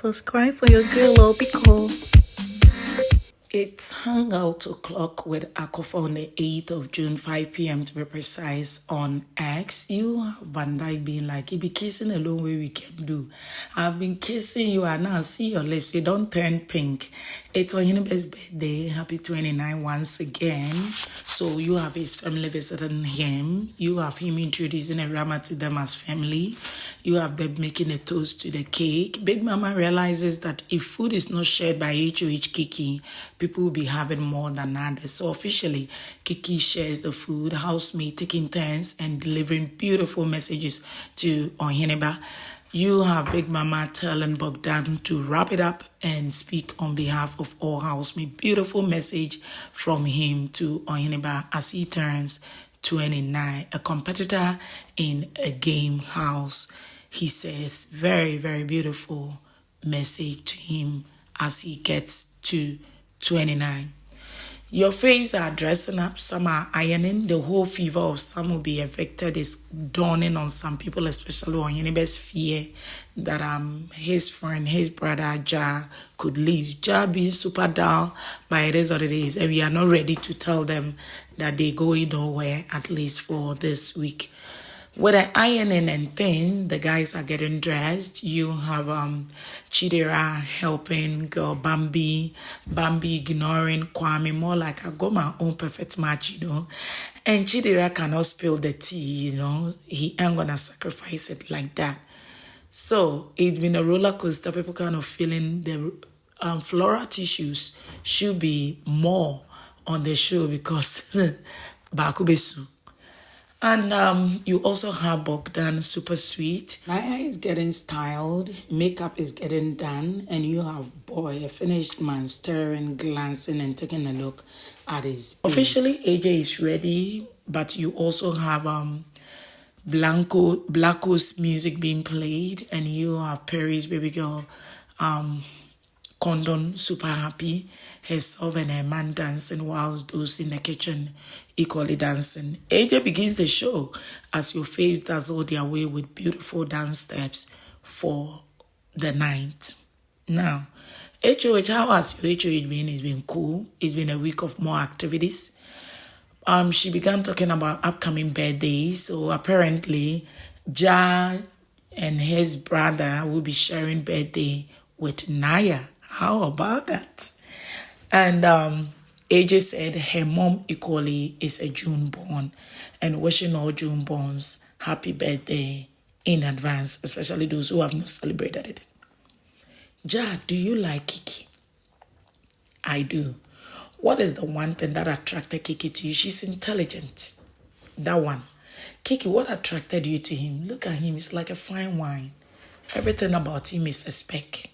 Subscribe for your girl Pico. It's Hangout O'Clock with Akofa on the 8th of June, 5 p.m. to be precise, on X. You have Van Dyke being like, you be kissing alone where we can do. I've been kissing you and now see your lips. You don't turn pink. It's Oheneba's birthday. Happy 29 once again. So you have his family visiting him. You have him introducing Ewurama to them as family. You have them making a toast to the cake. Big Mama realizes that if food is not shared by HOH Kiki, people will be having more than others. So officially, Kiki shares the food, housemate taking turns and delivering beautiful messages to Oheneba. You have Big Mama telling Bogdan to wrap it up and speak on behalf of all housemates. Beautiful message from him to Oheneba as he turns 29, a competitor in a game house. He says very, very beautiful message to him as he gets to 29. Your faves are dressing up, some are ironing. The whole fever of some will be evicted is dawning on some people, especially on Oheneba's fear that his friend, his brother Ja could leave. Ja being super down, but it is what it is. And we are not ready to tell them that they going nowhere, at least for this week. With the ironing and things, the guys are getting dressed. You have Chidera helping girl Bambi ignoring Kwame, more like I got my own perfect match, And Chidera cannot spill the tea, He ain't gonna sacrifice it like that. So it's been a roller coaster. People kind of feeling the floral tissues should be more on the show because Bakubesu. And you also have Bogdan, super sweet. My hair is getting styled, makeup is getting done, and you have boy, a finished man, staring, glancing, and taking a look at his. Officially, AJ is ready, but you also have Blanco's music being played, and you have Perry's baby girl, Condon, super happy, herself and her man dancing whilst those in the kitchen equally dancing. AJ begins the show as your faves dazzle their way with beautiful dance steps for the night. Now, HOH, how has your HOH been? It's been cool. It's been a week of more activities. She began talking about upcoming birthdays. So apparently, Ja and his brother will be sharing birthday with Naya. How about that? And AJ said her mom equally is a June born and wishing all June borns happy birthday in advance, especially those who have not celebrated it. Ja, do you like Kiki? I do. What is the one thing that attracted Kiki to you? She's intelligent. That one. Kiki, what attracted you to him? Look at him. He's like a fine wine. Everything about him is a speck.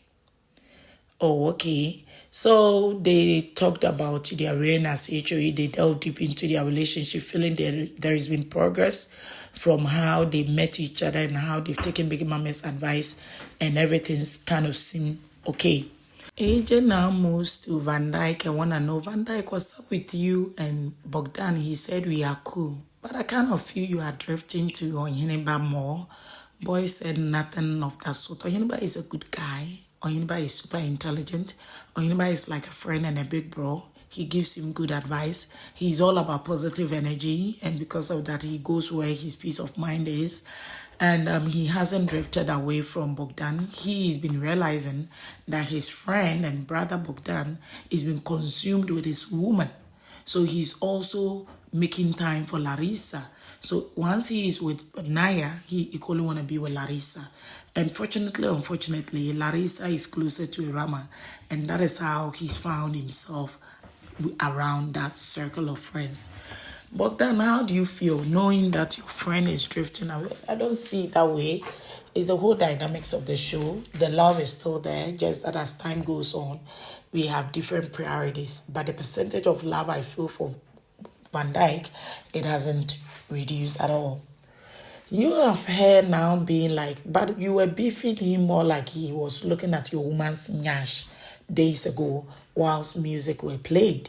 Oh, okay. So they talked about their reign as HOE. They delved deep into their relationship, feeling there has been progress from how they met each other and how they've taken Big Mama's advice, and everything's kind of seemed okay. AJ now moves to Van Dyke. I want to know, Van Dyke, what's up with you and Bogdan? He said we are cool, but I kind of feel you are drifting to Oheneba more. Boy said nothing of that sort. Oheneba is a good guy. Oheneba is super intelligent. Oheneba is like a friend and a big bro. He gives him good advice. He's all about positive energy, and because of that, he goes where his peace of mind is. And he hasn't drifted away from Bogdan. He's been realizing that his friend and brother Bogdan is being consumed with his woman. So he's also making time for Larissa. So once he is with Naya, he equally want to be with Larissa. Unfortunately, Larissa is closer to Ewurama, and that is how he's found himself around that circle of friends. Bogdan, how do you feel knowing that your friend is drifting away? I don't see it that way. It's the whole dynamics of the show. The love is still there, just that as time goes on, we have different priorities. But the percentage of love I feel for Van Dyke, it hasn't reduced at all. You have heard now being like, but you were beefing him more like he was looking at your woman's nyash days ago whilst music were played.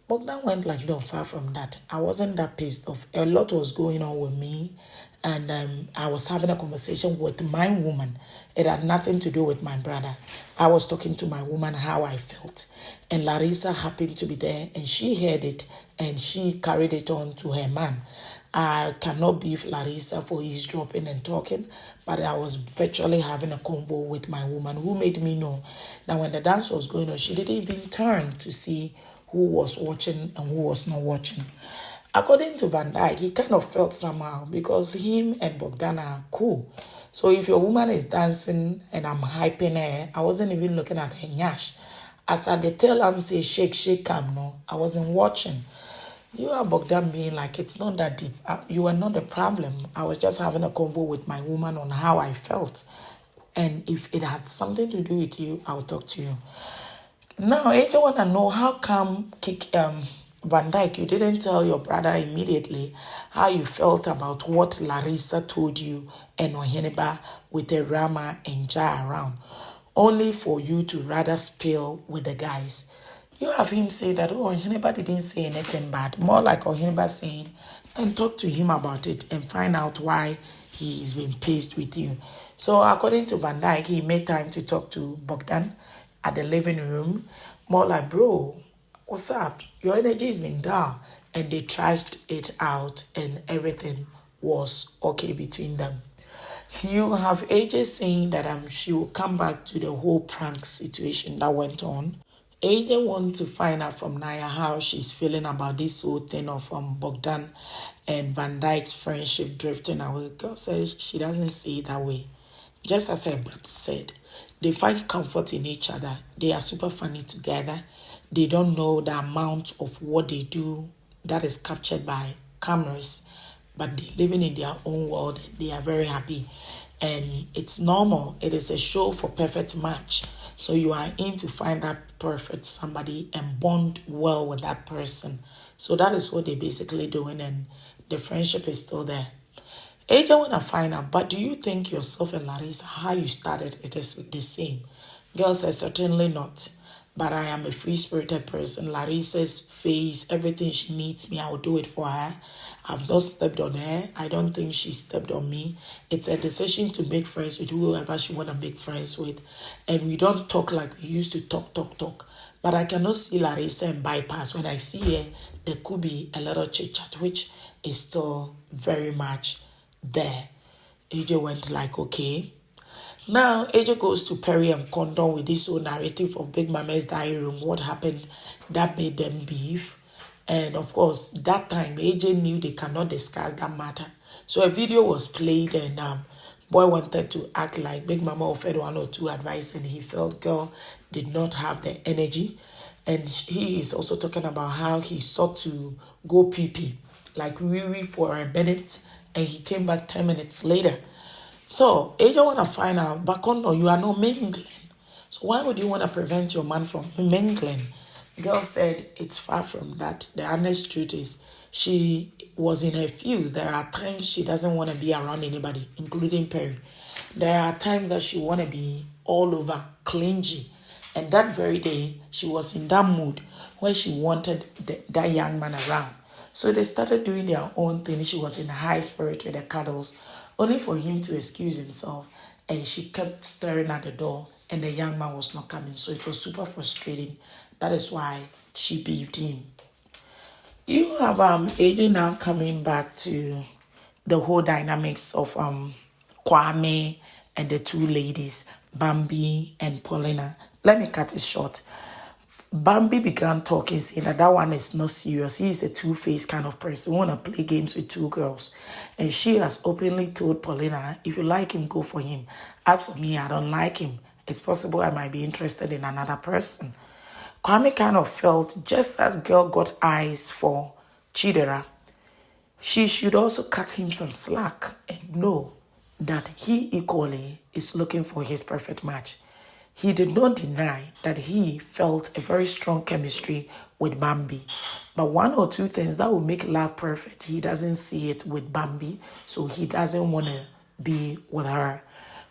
Bogdan went like, no, far from that. I wasn't that pissed off. A lot was going on with me, and I was having a conversation with my woman. It had nothing to do with my brother. I was talking to my woman how I felt. And Larissa happened to be there and she heard it and she carried it on to her man. I cannot beef Larissa for eavesdropping and talking, but I was virtually having a convo with my woman who made me know that when the dance was going on, she didn't even turn to see who was watching and who was not watching. According to Van Dyke, he kind of felt somehow because him and Bogdan are cool. So if your woman is dancing and I'm hyping her, I wasn't even looking at her nyash. As I did tell him, say, shake, shake, no, I wasn't watching. You are Bogdan being like, it's not that deep. You are not the problem. I was just having a convo with my woman on how I felt. And if it had something to do with you, I'll talk to you. Now, I just want to know how come Van Dyke, you didn't tell your brother immediately how you felt about what Larissa told you and Oheneba with Ewurama and Ja around, only for you to rather spill with the guys. You have him say that, oh, Oheneba didn't say anything bad. More like Oheneba saying, and talk to him about it and find out why he's been pissed with you. So according to Van Dyke, he made time to talk to Bogdan at the living room. More like, bro, what's up? Your energy has been down. And they trashed it out and everything was okay between them. You have AJ saying that she will come back to the whole prank situation that went on. AJ wants to find out from Naya how she's feeling about this whole thing of Bogdan and Van Dyke's friendship drifting away. Girl says she doesn't see it that way. Just as her brother said, they find comfort in each other. They are super funny together. They don't know the amount of what they do that is captured by cameras, but they're living in their own world. They are very happy. And it's normal. It is a show for perfect match. So you are in to find that perfect somebody and bond well with that person. So that is what they're basically doing, and the friendship is still there. AJ want to find out, but do you think yourself and Larissa, how you started, it is the same? Girl says, certainly not. But I am a free-spirited person. Larissa's face, everything she needs me, I will do it for her. I've not stepped on her. I don't think she stepped on me. It's a decision to make friends with whoever she want to make friends with. And we don't talk like we used to talk. But I cannot see Larissa and bypass. When I see her, there could be a little chit-chat, which is still very much there. AJ went like, okay. Now, AJ goes to Perry and Condon with this whole narrative of Big Mama's diary room. What happened that made them beef. And of course, that time, AJ knew they cannot discuss that matter. So a video was played and boy wanted to act like Big Mama offered one or two advice and he felt girl did not have the energy. And he is also talking about how he sought to go pee-pee, like wee-wee for a minute, and he came back 10 minutes later. So, AJ want to find out, but you are not mingling. So why would you want to prevent your man from mingling? Girl said it's far from that. The honest truth is she was in her fuse. There are times she doesn't want to be around anybody, including Perry. There are times that she want to be all over, clingy. And that very day, she was in that mood where she wanted that young man around. So they started doing their own thing. She was in high spirit with the cuddles, only for him to excuse himself. And she kept staring at the door, and the young man was not coming. So it was super frustrating. That is why she beefed him. You have AJ now coming back to the whole dynamics of Kwame and the two ladies, Bambi and Paulina. Let me cut it short. Bambi began talking, saying that one is not serious. He is a two-faced kind of person who want to play games with two girls. And she has openly told Paulina, if you like him, go for him. As for me, I don't like him. It's possible I might be interested in another person. Kwame kind of felt just as girl got eyes for Chidera, she should also cut him some slack and know that he equally is looking for his perfect match. He did not deny that he felt a very strong chemistry with Bambi. But one or two things that will make love perfect, he doesn't see it with Bambi, so he doesn't want to be with her.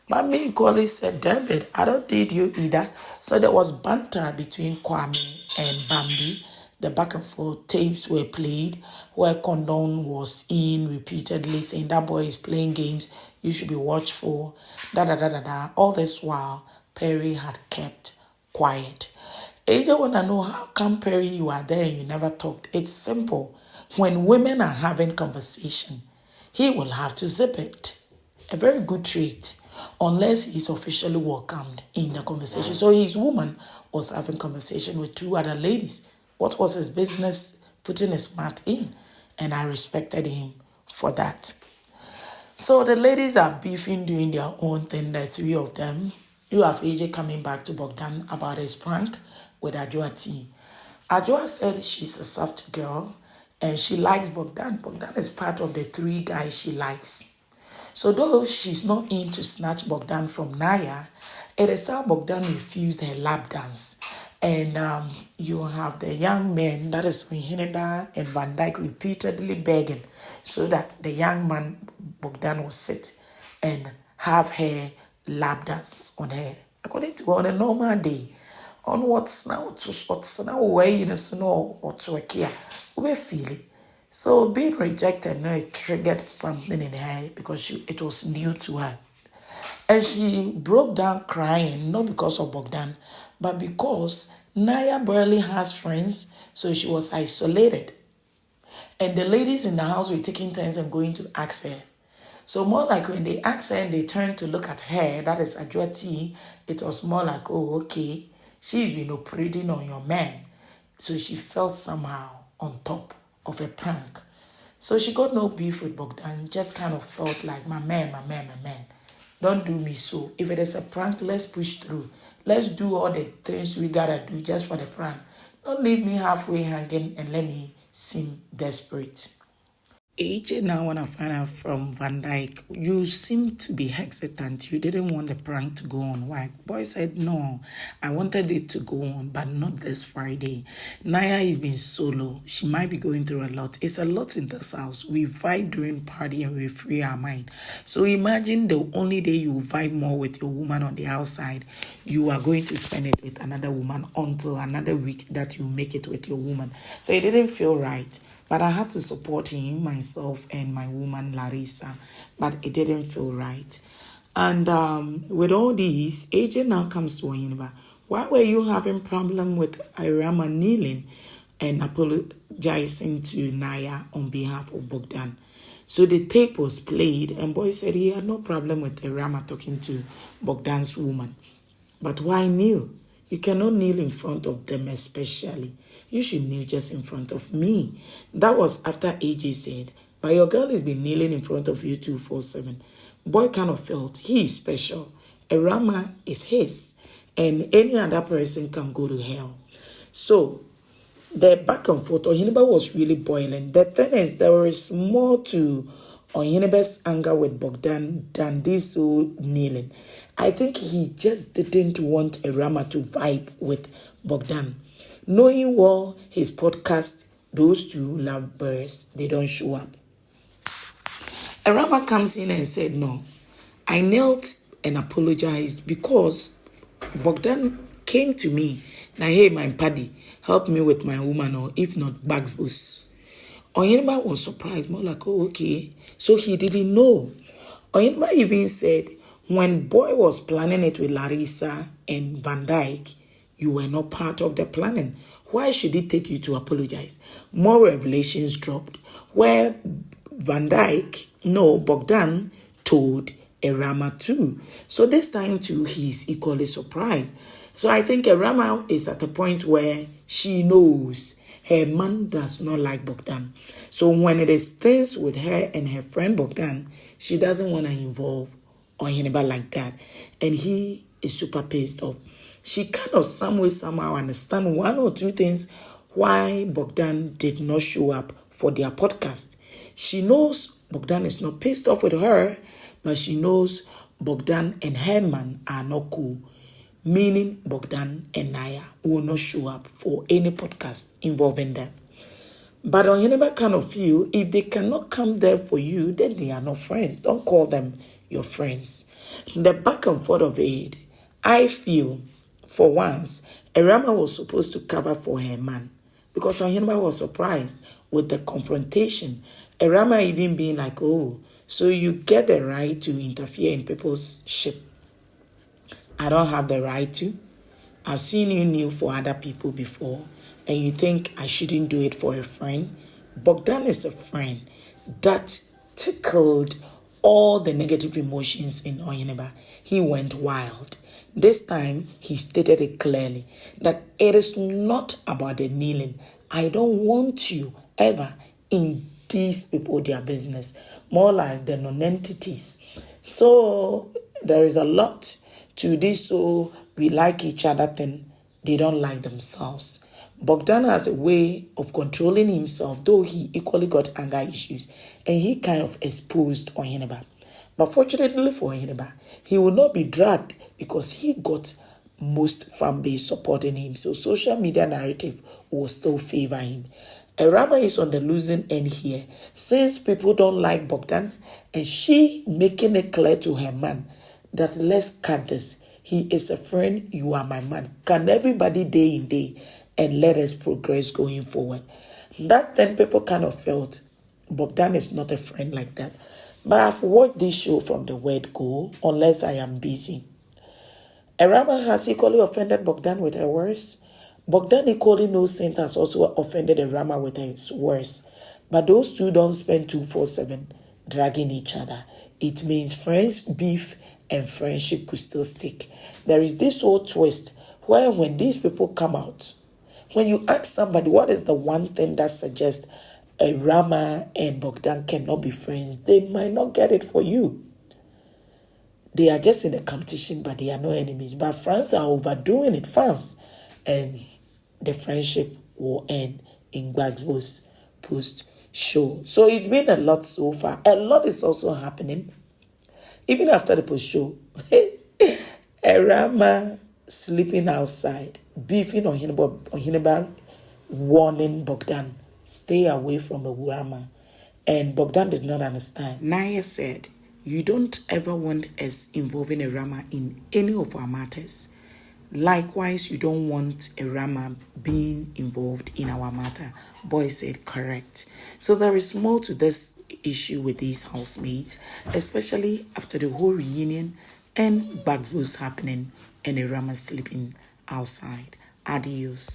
Bambi equally said, David, I don't need you either. So there was banter between Kwame and Bambi. The back and forth tapes were played where Condon was in repeatedly saying that boy is playing games, you should be watchful, All this while, Perry had kept quiet. AJ wanna know how come Perry you are there and you never talked. It's simple. When women are having conversation, he will have to zip it. A very good trait, unless he's officially welcomed in the conversation. So his woman was having conversation with two other ladies. What was his business putting his mouth in? And I respected him for that. So the ladies are beefing, doing their own thing, the three of them. You have AJ coming back to Bogdan about his prank with Ajua T. Ajua said she's a soft girl and she likes Bogdan. Bogdan is part of the three guys she likes. So though she's not in to snatch Bogdan from Naya, it is how Bogdan refused her lap dance. And you have the young men, that is Oheneba and Van Dyke, repeatedly begging so that the young man Bogdan will sit and have her lap dance on her. According to on a normal day, on what's now way in the snow or to a kia, we feel it. So being rejected, no, it triggered something in her because it was new to her. And she broke down crying, not because of Bogdan, but because Naya barely has friends, so she was isolated. And the ladies in the house were taking turns and going to ask her. So more like when they asked her and they turned to look at her, that is Ajua T, it was more like, oh, okay, she's been operating on your man. So she felt somehow on top of a prank. So she got no beef with Bogdan, just kind of felt like, my man. Don't do me so. If it is a prank, let's push through. Let's do all the things we gotta do just for the prank. Don't leave me halfway hanging and let me seem desperate. AJ now want to find out from Van Dyke. You seem to be hesitant. You didn't want the prank to go on. Why? Boy said, no, I wanted it to go on, but not this Friday. Naya is being solo. She might be going through a lot. It's a lot in this house. We vibe during party and we free our mind. So imagine the only day you vibe more with your woman on the outside, you are going to spend it with another woman until another week that you make it with your woman. So it didn't feel right. But I had to support him, myself, and my woman, Larissa. But it didn't feel right. And with all these, AJ now comes to Oheneba. Why were you having problem with Ewurama kneeling and apologizing to Naya on behalf of Bogdan? So the tape was played, and boy said he had no problem with Ewurama talking to Bogdan's woman. But why kneel? You cannot kneel in front of them especially. You should kneel just in front of me. That was after AJ said, but your girl has been kneeling in front of you 247. Boy kind of felt he is special. Ewurama is his, and any other person can go to hell. So the back and forth, Oheneba was really boiling. The thing is, there was more to Oheneba's anger with Bogdan than this whole kneeling. I think he just didn't want Ewurama to vibe with Bogdan. Knowing well his podcast, those two lovebirds, they don't show up. Ewurama comes in and said, no, I knelt and apologized because Bogdan came to me. Now, hey, my paddy, help me with my woman, or if not, bags bus. Oheneba was surprised, more like, oh, okay. So he didn't know. Oheneba even said, when boy was planning it with Larissa and Van Dyke, you were not part of the planning. Why should it take you to apologize? More revelations dropped where Bogdan told Ewurama too. So this time too, he's equally surprised. So I think Ewurama is at a point where she knows her man does not like Bogdan. So when it is things with her and her friend Bogdan, she doesn't want to involve Oheneba like that. And he is super pissed off. She kind of somehow understand one or two things why Bogdan did not show up for their podcast. She knows Bogdan is not pissed off with her, but she knows Bogdan and her man are not cool. Meaning Bogdan and Naya will not show up for any podcast involving them. But Oheneba kind of feel if they cannot come there for you, then they are not friends. Don't call them your friends. The back and forth of it, I feel, for once, Ewurama was supposed to cover for her man because Oheneba was surprised with the confrontation. Ewurama even being like, oh, so you get the right to interfere in people's ship. I don't have the right to. I've seen you kneel for other people before, and you think I shouldn't do it for a friend. Bogdan is a friend. That tickled all the negative emotions in Oheneba. He went wild. This time, he stated it clearly that it is not about the kneeling. I don't want you ever in these people, their business. More like the non-entities. So, there is a lot to this. So, we like each other thing. They don't like themselves. Bogdan has a way of controlling himself, though he equally got anger issues, and he kind of exposed Oheneba. But fortunately for Oheneba, he will not be dragged because he got most fan base supporting him. So social media narrative will still favor him. Ewurama is on the losing end here since people don't like Bogdan, and she making it clear to her man that let's cut this. He is a friend, you are my man. Can everybody day in day and let us progress going forward? That then people kind of felt Bogdan is not a friend like that. But I've watched this show from the word go, unless I am busy. Ewurama has equally offended Bogdan with her words. Bogdan equally knows Saint has also offended Ewurama with his words. But those two don't spend 247 dragging each other. It means friends, beef, and friendship could still stick. There is this whole twist where when these people come out, when you ask somebody what is the one thing that suggests Ewurama and Bogdan cannot be friends, they might not get it for you. They are just in a competition, but they are no enemies. But fans are overdoing it fast, and the friendship will end in Gbagbo's post-show. So it's been a lot so far. A lot is also happening. Even after the post-show, Ewurama sleeping outside, beefing on Oheneba, warning Bogdan, stay away from Ewurama. And Bogdan did not understand. Naya said, you don't ever want us involving Ewurama in any of our matters. Likewise, you don't want Ewurama being involved in our matter. Boy said, correct. So there is more to this issue with these housemates, especially after the whole reunion and Gbagbo's happening and Ewurama sleeping outside. Adios.